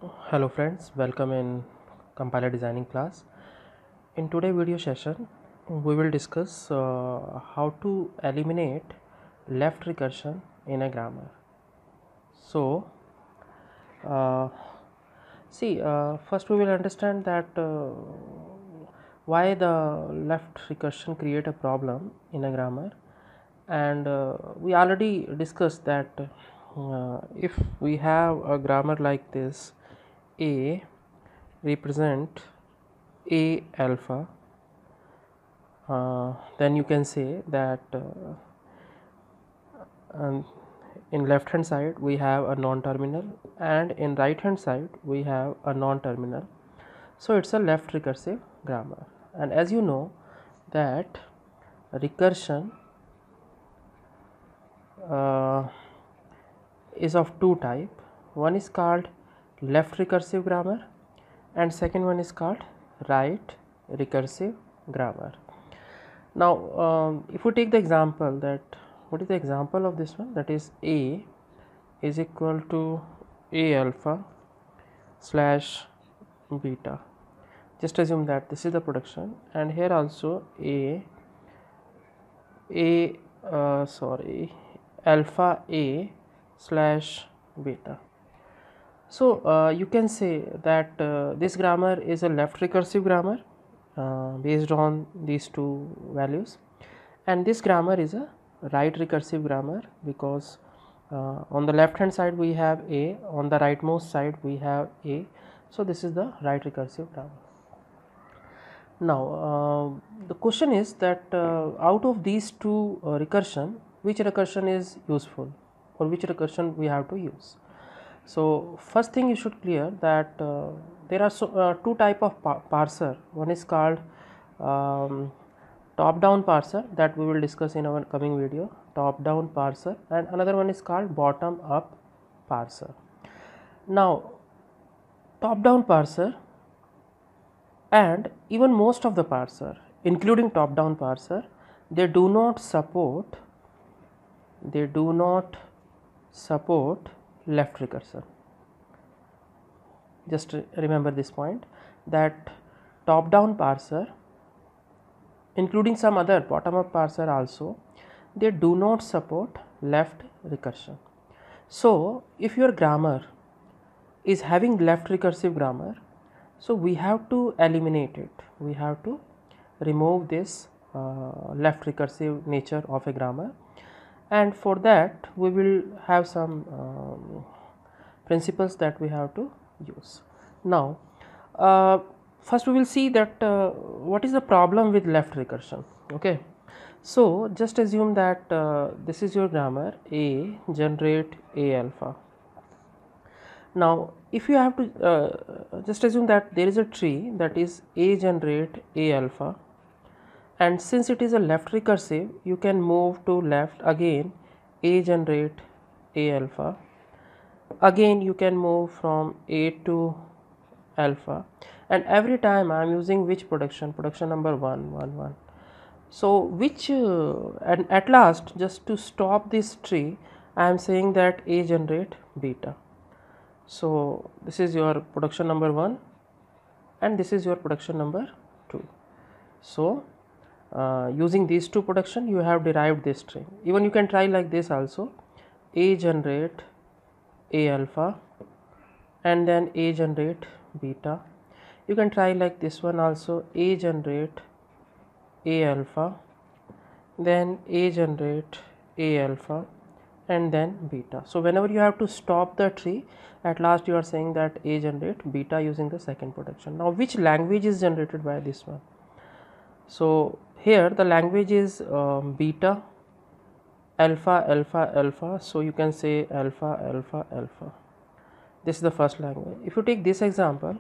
Hello friends, welcome in compiler designing class. In today's video session we will discuss how to eliminate left recursion in a grammar. So uh, first we will understand that why the left recursion create a problem in a grammar, and we already discussed that if we have a grammar like this, a represent a alpha, then you can say that um, in left hand side we have a non-terminal and in right hand side we have a non-terminal. So it's a left recursive grammar, and as you know that recursion uh, is of two type. One is called left recursive grammar and second one is called right recursive grammar. Now if we take the example, that what is the example of this one, that is a is equal to a alpha slash beta. Just assume that this is the production, and here also alpha a slash beta. So you can say that this grammar is a left recursive grammar based on these two values, and this grammar is a right recursive grammar because on the left hand side we have a, on the rightmost side we have a. So this is the right recursive grammar. Now the question is that out of these two recursion, which recursion is useful or which recursion we have to use. So first thing you should clear that there are two type of parser. One is called top down parser, that we will discuss in our coming video, top down parser, and another one is called bottom up parser. Now top down parser and even most of the parser, including top down parser, they do not support left recursion. Just remember this point, that top down parser, including some other bottom up parser also, they do not support left recursion. So if your grammar is having left recursive grammar, so we have to eliminate it, we have to remove this left recursive nature of a grammar, and for that we will have some principles that we have to use. Now first we will see that what is the problem with left recursion. Okay, so just assume that this is your grammar, a generate a alpha. Now if you have to just assume that there is a tree that is a generate a alpha, and since it is a left recursive you can move to left again, a generate a alpha, again you can move from a to alpha, and every time I am using which production number 1 1 1. So which and at last, just to stop this tree, I am saying that a generate beta. So this is your production number 1 and this is your production number 2. So using these two production you have derived this tree. Even you can try like this also, a generate a alpha and then a generate beta. You can try like this one also, a generate a alpha, then a generate a alpha and then beta. So whenever you have to stop the tree, at last you are saying that a generate beta using the second production. Now which language is generated by this one? So here the language is beta alpha alpha alpha, so you can say alpha alpha alpha. This is the first language. If you take this example,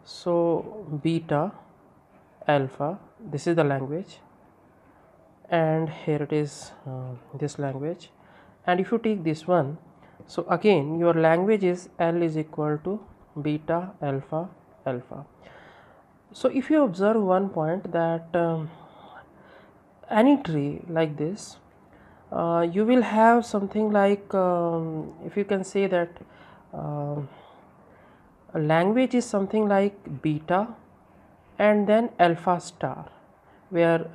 so beta alpha, this is the language, and here it is this language. And if you take this one, so again your language is L is equal to beta alpha alpha. So if you observe one point, that any tree like this, you will have something like if you can say that a language is something like beta and then alpha star, where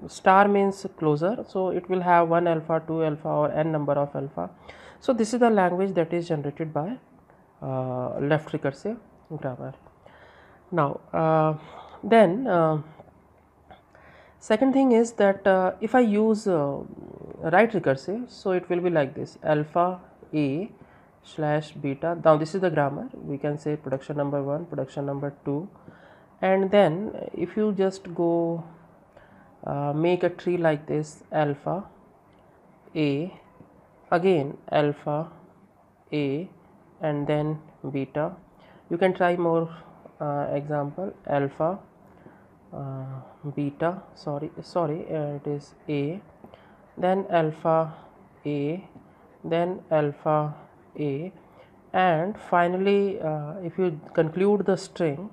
star means closure, so it will have 1 alpha, 2 alpha, or n number of alpha. So this is the language that is generated by left recursive grammar. Now then second thing is that if I use right recursive, so it will be like this: alpha a slash beta. Now this is the grammar. We can say production number 1, production number 2, and then if you just go make a tree like this: alpha a, again alpha a, and then beta. You can try more example: alpha beta, it is a, then alpha a, then alpha a, and finally if you conclude the string,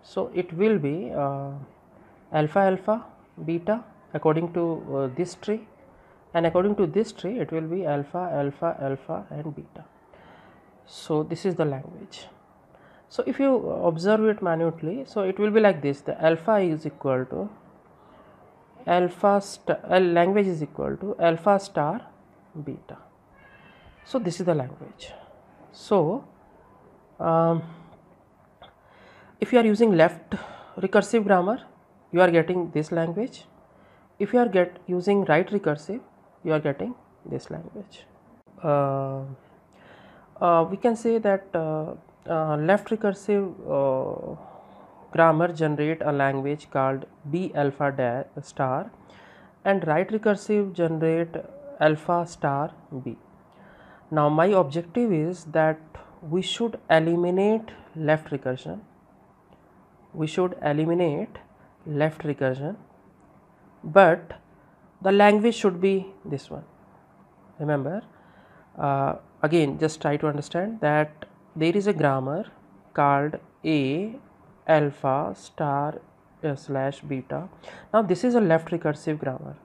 so it will be alpha alpha beta according to this tree, and according to this tree it will be alpha alpha alpha and beta. So this is the language. So if you observe it minutely, so it will be like this: the alpha is equal to alpha star, language is equal to alpha star beta. So this is the language. So if you are using left recursive grammar, you are getting this language. If you are using right recursive, you are getting this language. We can say that left recursive grammar generate a language called B alpha star, and right recursive generate alpha star B. Now my objective is that we should eliminate left recursion. But the language should be this one. Remember, again just try to understand that there is a grammar called A alpha star slash beta. Now this is a left recursive grammar.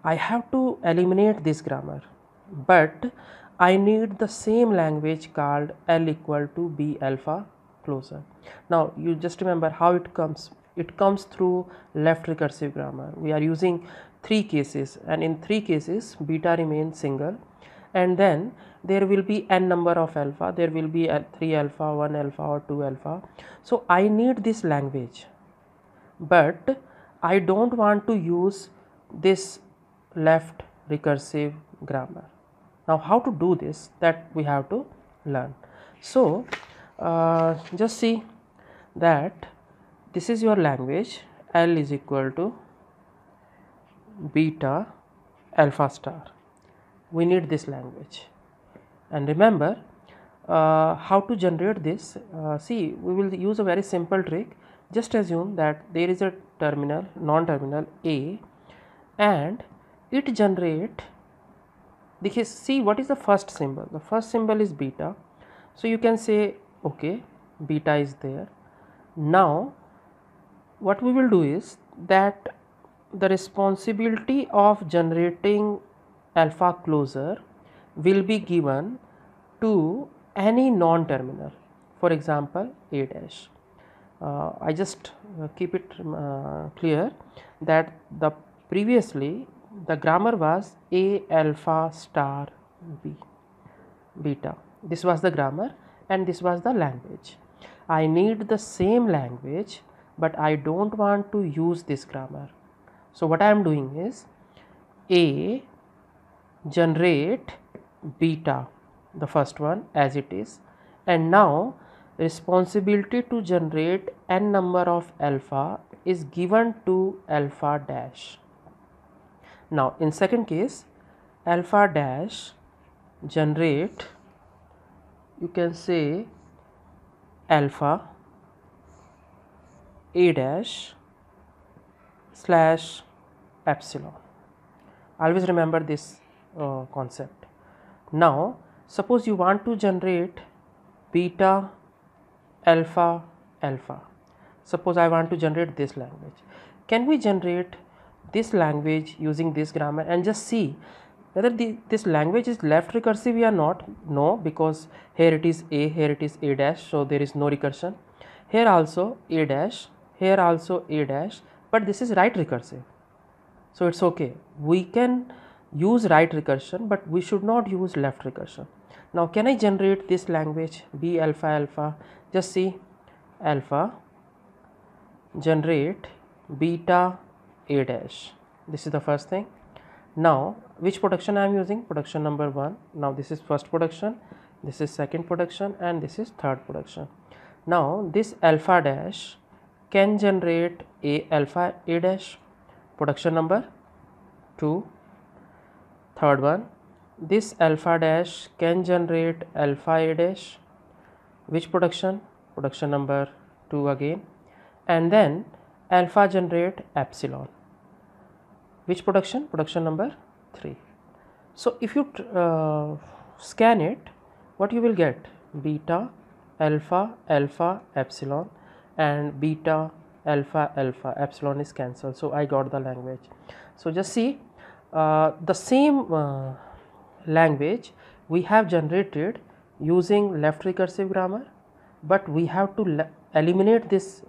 I have to eliminate this grammar, but I need the same language called L equal to B alpha closure. Now you just remember how it comes. It comes through left recursive grammar. We are using 3 cases, and in 3 cases beta remains single, and then there will be n number of alpha. There will be 3 alpha, 1 alpha, or 2 alpha. So I need this language, but I don't want to use this left recursive grammar. Now how to do this, that we have to learn. So just see that this is your language. L is equal to beta alpha star. We need this language, and remember how to generate this. See, we will use a very simple trick. Just assume that there is a terminal, non-terminal A, and it generate. Because see, what is the first symbol? The first symbol is beta, so you can say okay, beta is there. Now what we will do is that the responsibility of generating alpha closure will be given to any non-terminal, for example A dash. I just keep it clear that the previously the grammar was A alpha star B beta. This was the grammar and this was the language. I need the same language, but I don't want to use this grammar. So what I am doing is A generate beta, the first one as it is, and now responsibility to generate n number of alpha is given to alpha dash. Now in second case, alpha dash generate, you can say alpha A dash slash epsilon. Always remember this concept. Now suppose you want to generate beta alpha alpha. Suppose I want to generate this language. Can we generate this language using this grammar? And just see, whether this language is left recursive or not. No, because here it is a, here it is a dash, so there is no recursion. Here also a dash, here also a dash, but this is right recursive, so it's okay. We can use right recursion, but we should not use left recursion. Now can I generate this language b alpha alpha? Just see, alpha generate beta a dash. This is the first thing. Now which production I am using? Production number 1. Now this is first production, this is second production, and this is third production. Now this alpha dash can generate a alpha a dash, production number 2. Third one, this alpha dash can generate alpha a dash, which production? Production number 2 again. And then alpha generate epsilon, which production? Production number 3. So if you scan it, what you will get? Beta alpha alpha epsilon, and beta alpha alpha epsilon is cancelled, so I got the language. So just see, the same language we have generated using left recursive grammar, but we have to eliminate this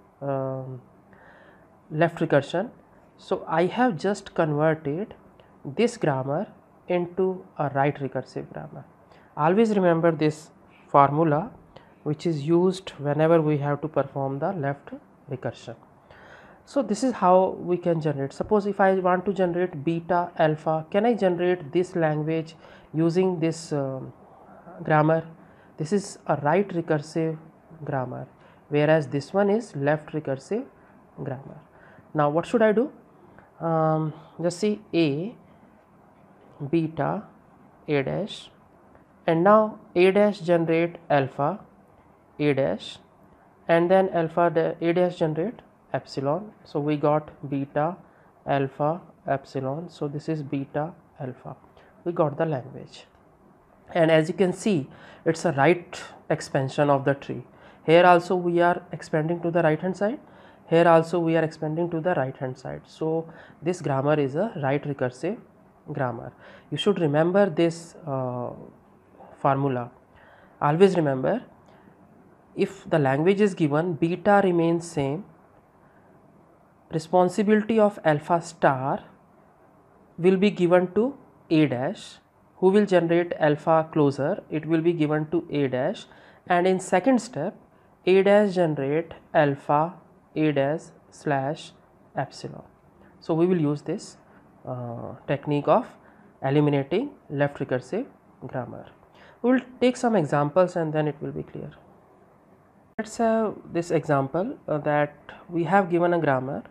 left recursion. So I have just converted this grammar into a right recursive grammar. Always remember this formula, which is used whenever we have to perform the left recursion. So this is how we can generate. Suppose if I want to generate beta alpha, can I generate this language using this grammar? This is a right recursive grammar, whereas this one is left recursive grammar. Now what should I do? Just see, a beta a dash, and now a dash generate alpha a dash, and then alpha a dash generate epsilon. So we got beta alpha epsilon, so this is beta alpha. We got the language, and as you can see, it's a right expansion of the tree. Here also we are expanding to the right hand side, here also we are expanding to the right hand side. So this grammar is a right recursive grammar. You should remember this formula. Always remember, if the language is given, beta remains same, responsibility of alpha star will be given to a dash, who will generate alpha closer, it will be given to a dash, and in second step a dash generate alpha a dash slash epsilon. So we will use this technique of eliminating left recursive grammar. We will take some examples and then it will be clear. Let's have this example that we have given a grammar.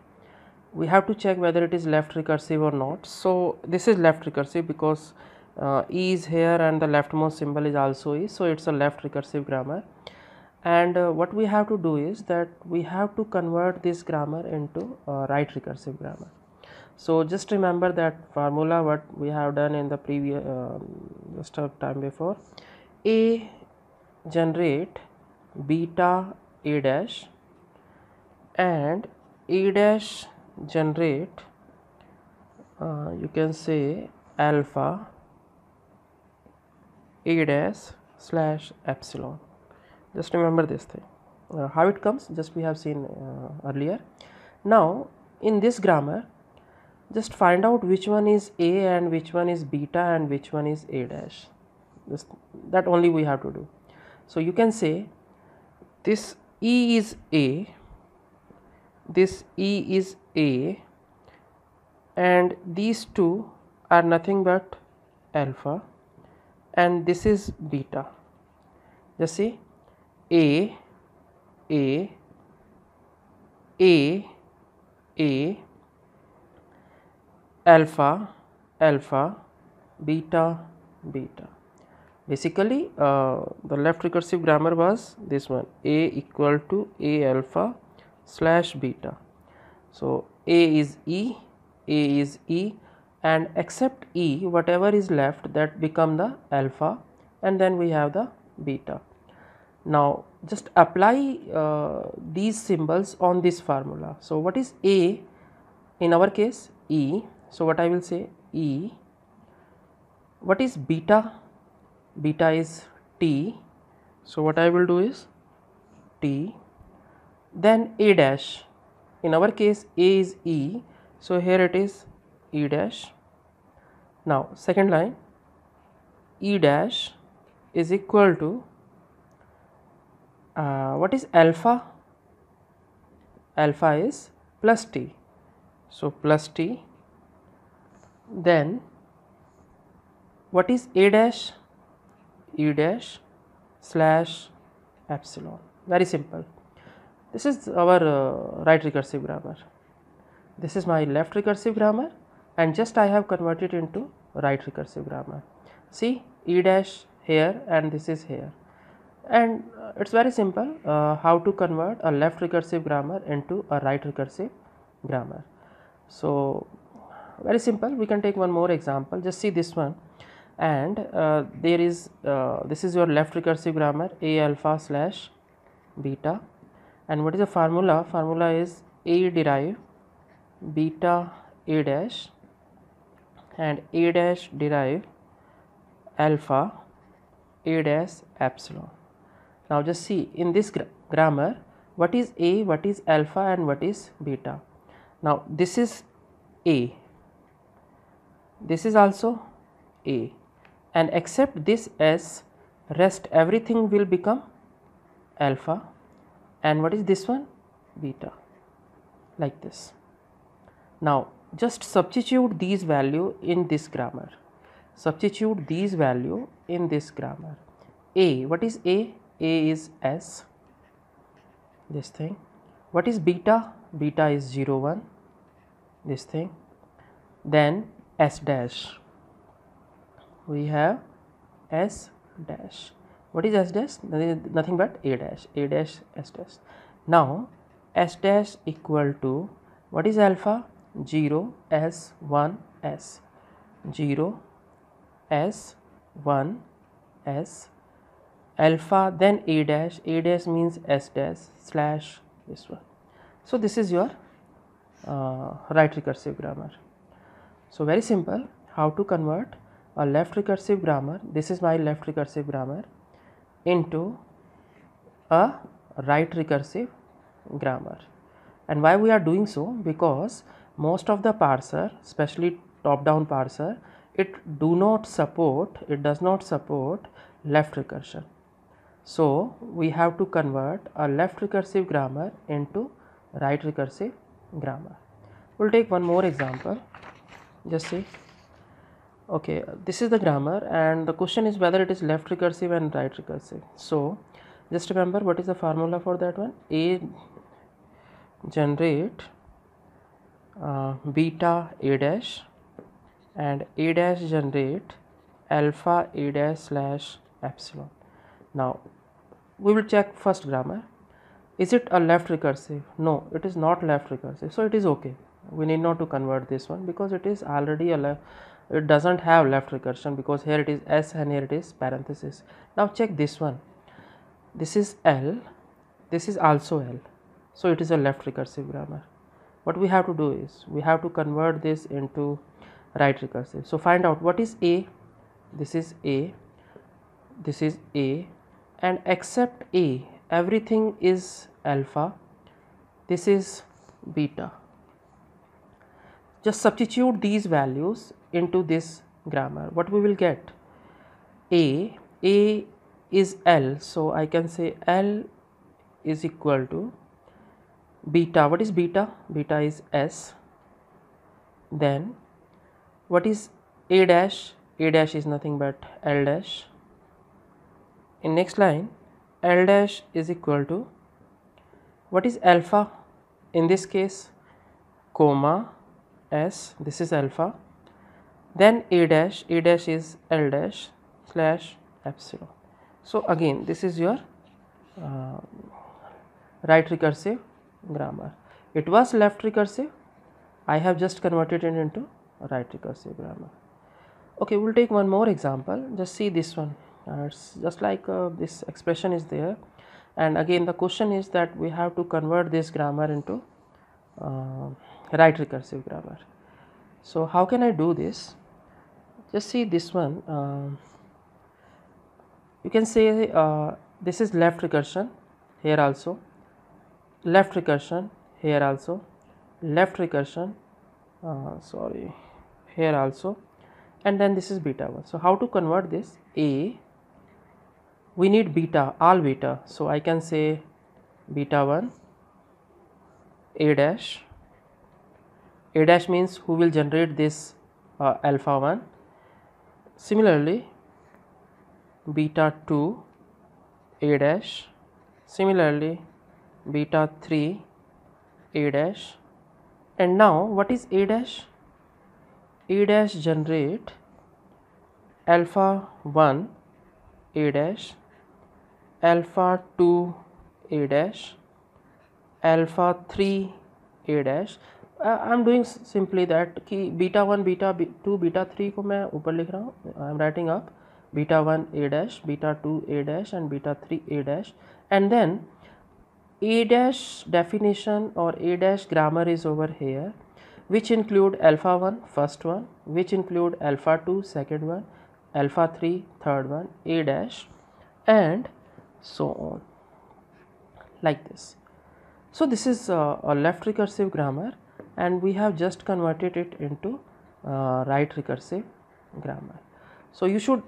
We have to check whether it is left recursive or not. So this is left recursive because E is here and the leftmost symbol is also E, so it's a left recursive grammar. And what we have to do is that we have to convert this grammar into right recursive grammar. So just remember that formula what we have done in the previous just a time before. A generate beta a dash, and a dash generate you can say alpha a dash slash epsilon. Just remember this thing. How it comes, just we have seen earlier. Now in this grammar, just find out which one is a and which one is beta and which one is a dash. Just that only we have to do. So you can say this E is a, this E is a, and these two are nothing but alpha, and this is beta. Just see, a alpha alpha beta beta. Basically the left recursive grammar was this one, a equal to a alpha slash beta. So a is E, and except E, whatever is left, that become the alpha, and then we have the beta. Now just apply these symbols on this formula. So what is a in our case? E. So what I will say, E what is beta? Beta is t, so what I will do is t, then a dash, in our case a is e, so here it is e dash. Now second line, e dash is equal to what is alpha? Alpha is plus t, so plus t, then what is a dash? E dash slash epsilon. Very simple. This is our right recursive grammar. This is my left recursive grammar, and just I have converted into right recursive grammar. See, e dash here and this is here, and it's very simple how to convert a left recursive grammar into a right recursive grammar. So very simple. We can take one more example. Just see this one, and there is this is your left recursive grammar, a alpha slash beta, and what is the formula? Formula is a derive beta a dash and a dash derive alpha a dash epsilon. Now just see, in this grammar, what is a, what is alpha, and what is beta. Now this is a, this is also a, and except this s, rest everything will become alpha, and what is this one? Beta, like this. Now just substitute these value in this grammar. Substitute these value in this grammar. A, what is a? A is s, this thing. What is beta? Beta is 0 1, this thing. Then s dash, we have s dash. What is s dash? Nothing but a dash, a dash, s dash. Now s dash equal to, what is alpha? 0 s 1 s, 0 s 1 s alpha, then a dash, a dash means s dash slash this one. So this is your right recursive grammar. So very simple how to convert a left recursive grammar, this is my left recursive grammar, into a right recursive grammar. And why we are doing so? Because most of the parser, especially top down parser, it does not support left recursion. So we have to convert a left recursive grammar into right recursive grammar. We'll take one more example. Just see. Okay, this is the grammar, and the question is whether it is left recursive and right recursive. So just remember, what is the formula for that one? A generate beta a dash, and a dash generate alpha a dash slash epsilon. Now we will check first grammar. Is it a left recursive? No, it is not left recursive, so it is okay. We need not to convert this one because it is already a left, it doesn't have left recursion, because here it is s and here it is parenthesis. Now check this one. This is L, this is also L, so it is a left recursive grammar. What we have to do is we have to convert this into right recursive. So find out what is A. This is A, this is A, and except A, everything is alpha, this is beta. Just substitute these values into this grammar. What we will get? A is L, so I can say L is equal to beta. What is beta? Beta is S. Then what is A dash? A dash is nothing but L dash. In next line, L dash is equal to, what is alpha? In this case, comma S, this is alpha. Then A dash is L dash slash epsilon. So again, this is your right recursive grammar. It was left recursive, I have just converted it into right recursive grammar. Okay, we'll take one more example. Just see this one. It's just like this expression is there, and again the question is that we have to convert this grammar into right recursive grammar. So how can I do this? just see this one. You can say this is left recursion, here also, left recursion, here also, left recursion, sorry, here also, and then this is beta 1. So how to convert this? We need beta, all beta, so I can say beta 1 a dash. A dash means who will generate this alpha 1. Similarly beta 2 a dash, similarly beta 3 a dash. And now what is a dash? A dash generate alpha 1 a dash, alpha 2 a dash, alpha 3 a dash. I am doing simply that कि beta 1 beta 2 beta 3 को मैं ऊपर लिख रहा हूँ. I am writing up beta 1 a dash, beta 2 a dash and beta 3 a dash, and then a dash definition or a dash grammar is over here, which include alpha 1 first one, which include alpha 2 second one, alpha 3 third one, a dash, and so on, like this. So this is a left recursive grammar, and we have just converted it into right recursive grammar. So you should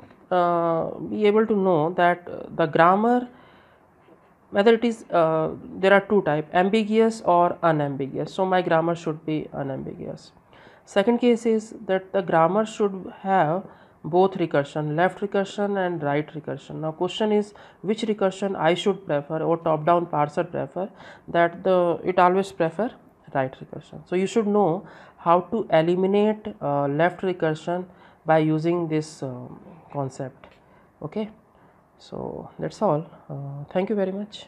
be able to know that the grammar, whether it is there are two types, ambiguous or unambiguous. So my grammar should be unambiguous. Second case is that the grammar should have both recursion, left recursion and right recursion. Now question is which recursion I should prefer, or top down parser prefer, that it always prefer right recursion. So you should know how to eliminate left recursion by using this concept. Okay, so that's all. Thank you very much.